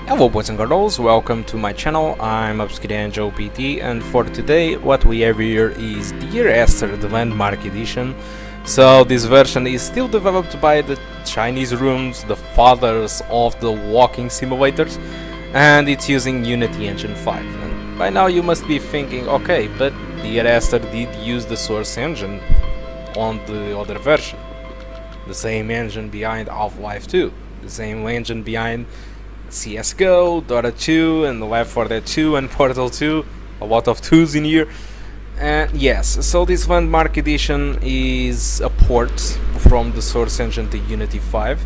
Hello boys and girls, welcome to my channel. I'm Angel PT, and for today what we have here is Dear Esther, the landmark edition. So this version is still developed by the Chinese rooms, the fathers of the walking simulators, and it's using Unity Engine 5. And by now you must be thinking, okay, but Dear Esther did use the source engine on the other version. The same engine behind Half-Life 2, the same engine behind CSGO, Dota 2, and Left 4 Dead 2, and Portal 2. A lot of 2s in here. And yes, so this landmark edition is a port from the source engine to Unity 5.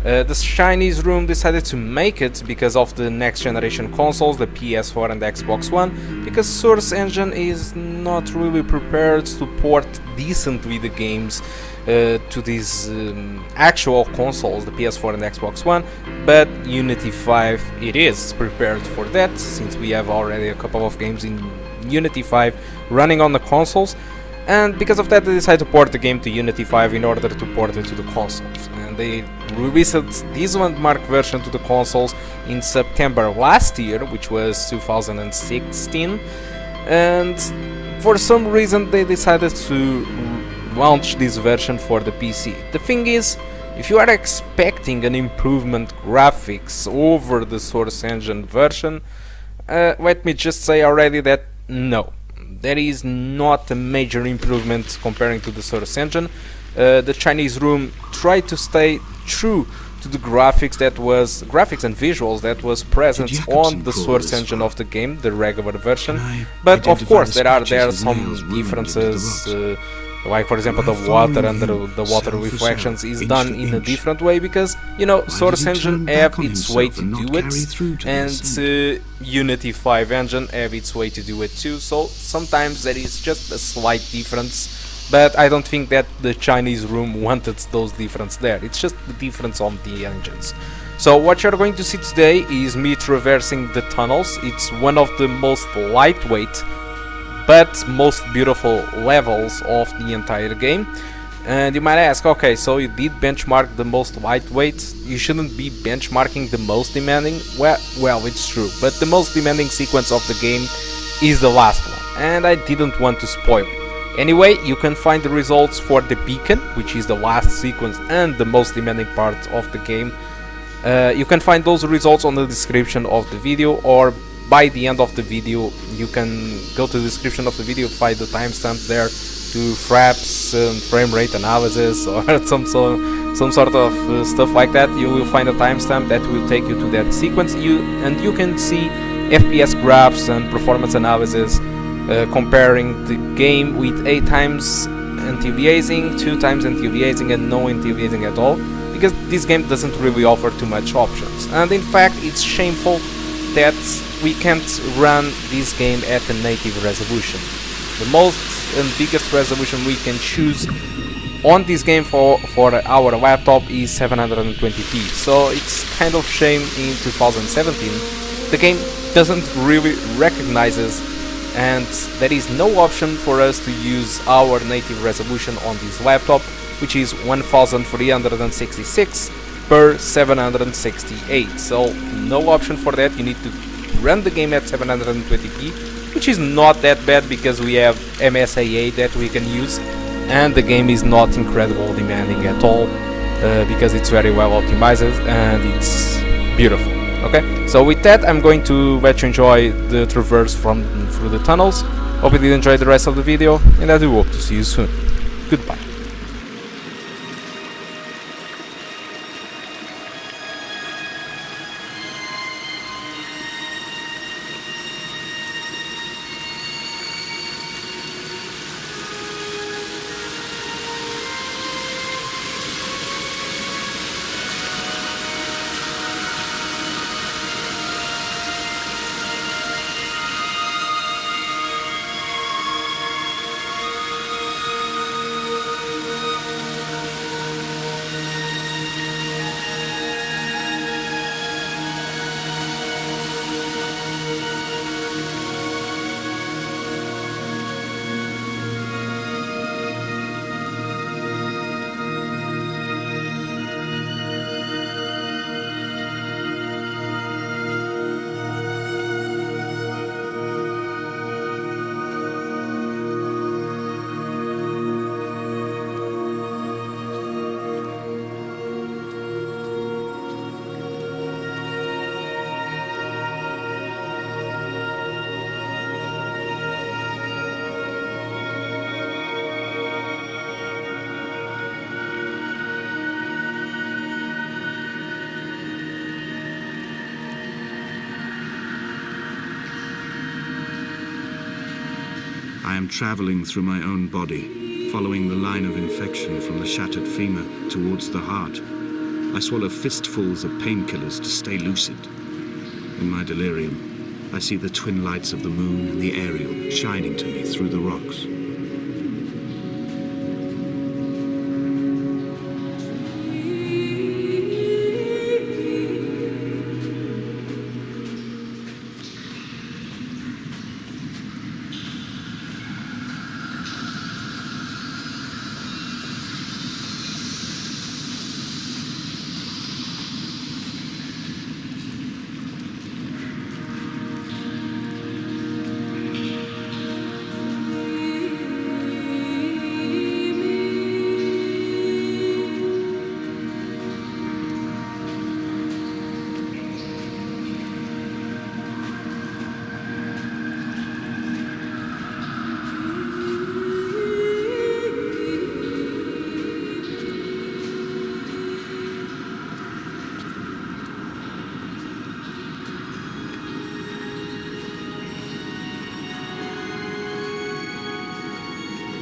The Chinese room decided to make it because of the next generation consoles, the PS4 and the Xbox One, because source engine is not really prepared to port decently the games to these actual consoles, the PS4 and the Xbox One, but Unity 5 it is prepared for that, since we have already a couple of games in Unity 5 running on the consoles. And because of that they decided to port the game to Unity 5 in order to port it to the consoles. And they released this landmark version to the consoles in September last year, which was 2016. And for some reason they decided to launch this version for the PC. The thing is, if you are expecting an improvement graphics over the source engine version, let me just say already that no. There is not a major improvement comparing to the source engine. The Chinese room tried to stay true to the graphics and visuals that was present on the source engine of the game, the regular version. But of course there are some differences. Like for example the water and the water reflections is done in a different way, because you know source engine have its way to do it, and Unity 5 engine have its way to do it too, so sometimes there is just a slight difference, but I don't think that the Chinese room wanted those differences there. It's just the difference on the engines. So what you're going to see today is me traversing the tunnels. It's one of the most lightweight but most beautiful levels of the entire game. And you might ask, okay, so you did benchmark the most lightweight, you shouldn't be benchmarking the most demanding? Well, it's true, but the most demanding sequence of the game is the last one, and I didn't want to spoil it. Anyway, you can find the results for the beacon, which is the last sequence and the most demanding part of the game. You can find those results on the description of the video, or by the end of the video you can go to the description of the video, find the timestamp there to Fraps and Framerate analysis or some sort of stuff like that. You will find a timestamp that will take you to that sequence, and you can see FPS graphs and performance analysis comparing the game with 8 times anti-aliasing, 2 times anti-aliasing, and no anti-aliasing at all, because this game doesn't really offer too much options. And in fact it's shameful that we can't run this game at a native resolution. The most and biggest resolution we can choose on this game for our laptop is 720p, so it's kind of shame in 2017 the game doesn't really recognize us, and there is no option for us to use our native resolution on this laptop, which is 1366 per 768, so no option for that. You need to run the game at 720p, which is not that bad because we have MSAA that we can use, and the game is not incredibly demanding at all because it's very well optimized and it's beautiful. Okay, so with that I'm going to let you enjoy the traverse through the tunnels. Hope you did enjoy the rest of the video, and I do hope to see you soon. Goodbye. I am traveling through my own body, following the line of infection from the shattered femur towards the heart. I swallow fistfuls of painkillers to stay lucid. In my delirium, I see the twin lights of the moon and the Ariel shining to me through the rocks.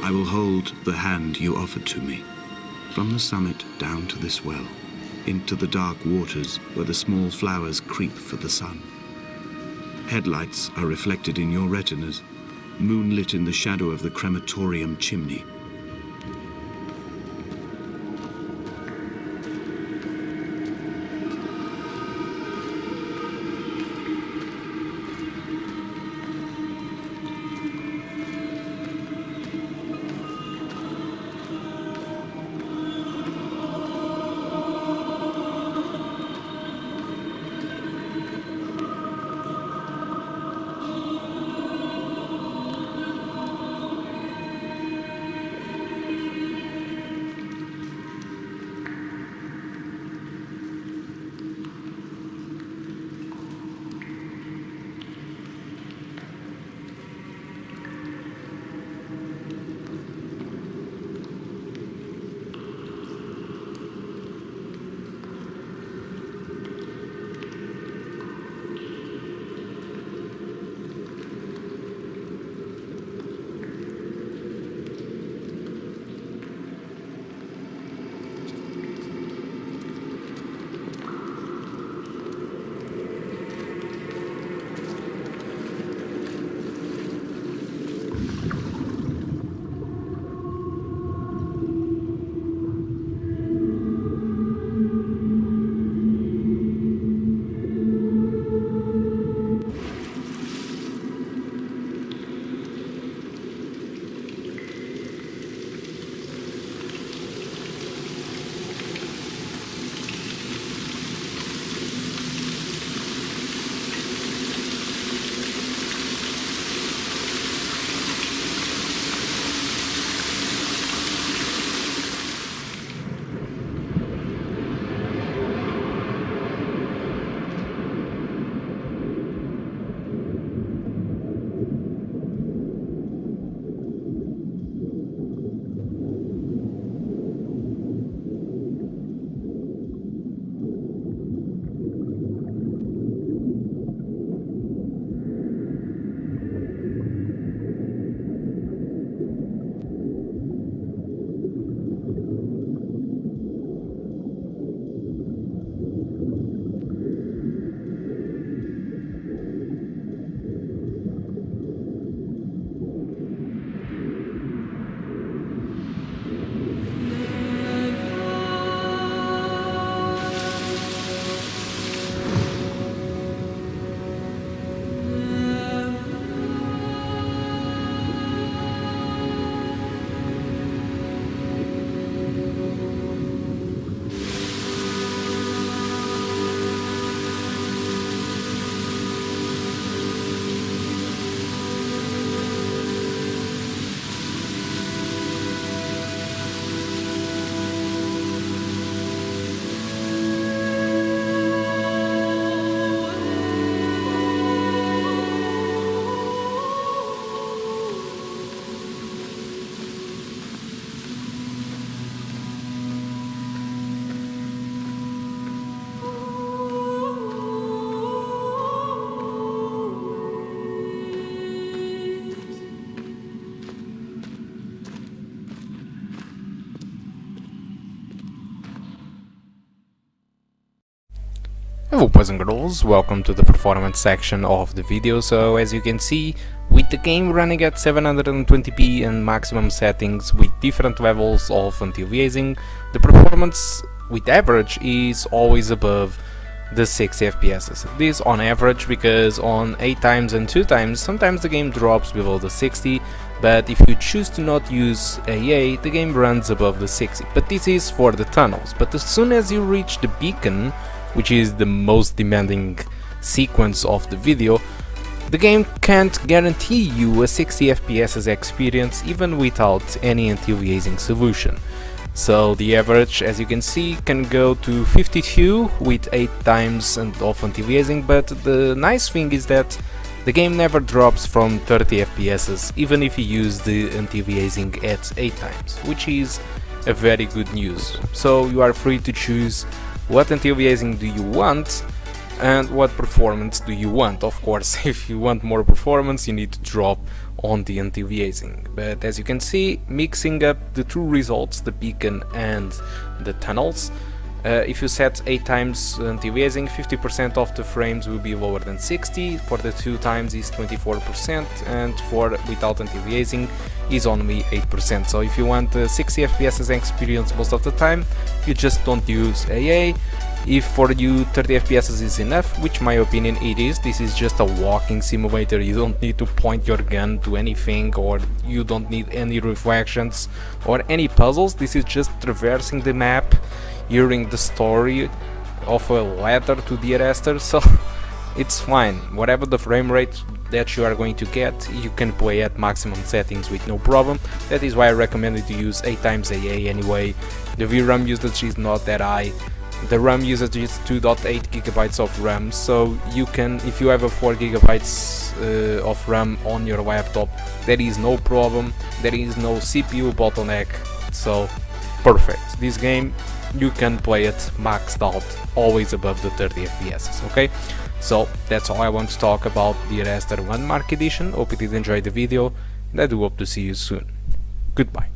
I will hold the hand you offered to me, from the summit down to this well, into the dark waters where the small flowers creep for the sun. Headlights are reflected in your retinas, moonlit in the shadow of the crematorium chimney. Hello boys and girls, welcome to the performance section of the video. So as you can see, with the game running at 720p and maximum settings with different levels of anti-aliasing, the performance with average is always above the 60 FPS. This on average, because on 8 times and 2 times sometimes the game drops below the 60, but if you choose to not use AA, the game runs above the 60. But this is for the tunnels. But as soon as you reach the beacon, which is the most demanding sequence of the video, the game can't guarantee you a 60 FPS experience even without any anti-aliasing solution. So the average, as you can see, can go to 52 with 8 times of anti-aliasing, but the nice thing is that the game never drops from 30 FPS even if you use the anti-aliasing at 8 times, which is a very good news. So you are free to choose what anti-aliasing do you want and what performance do you want. Of course, if you want more performance, you need to drop on the anti-aliasing. But as you can see, mixing up the two results, the beacon and the tunnels, if you set 8 times anti-aliasing, 50% of the frames will be lower than 60, for the 2 times is 24%, and for without anti-aliasing is only 8%. So if you want 60 FPS experience most of the time, you just don't use AA. If for you 30 FPS is enough, which my opinion it is, this is just a walking simulator. You don't need to point your gun to anything, or you don't need any reflections or any puzzles. This is just traversing the map, hearing the story of a letter to dear Esther, so it's fine. Whatever the frame rate that you are going to get, you can play at maximum settings with no problem. That is why I recommended to use 8 times AA anyway. The VRAM usage is not that high. The RAM usage is 2.8 gigabytes of RAM, so you can, if you have a 4 gigabytes of RAM on your laptop, there is no problem, there is no CPU bottleneck, so perfect. This game, you can play it maxed out, always above the 30 FPS, okay? So that's all I want to talk about the Esther Landmark Edition. Hope you did enjoy the video, and I do hope to see you soon. Goodbye.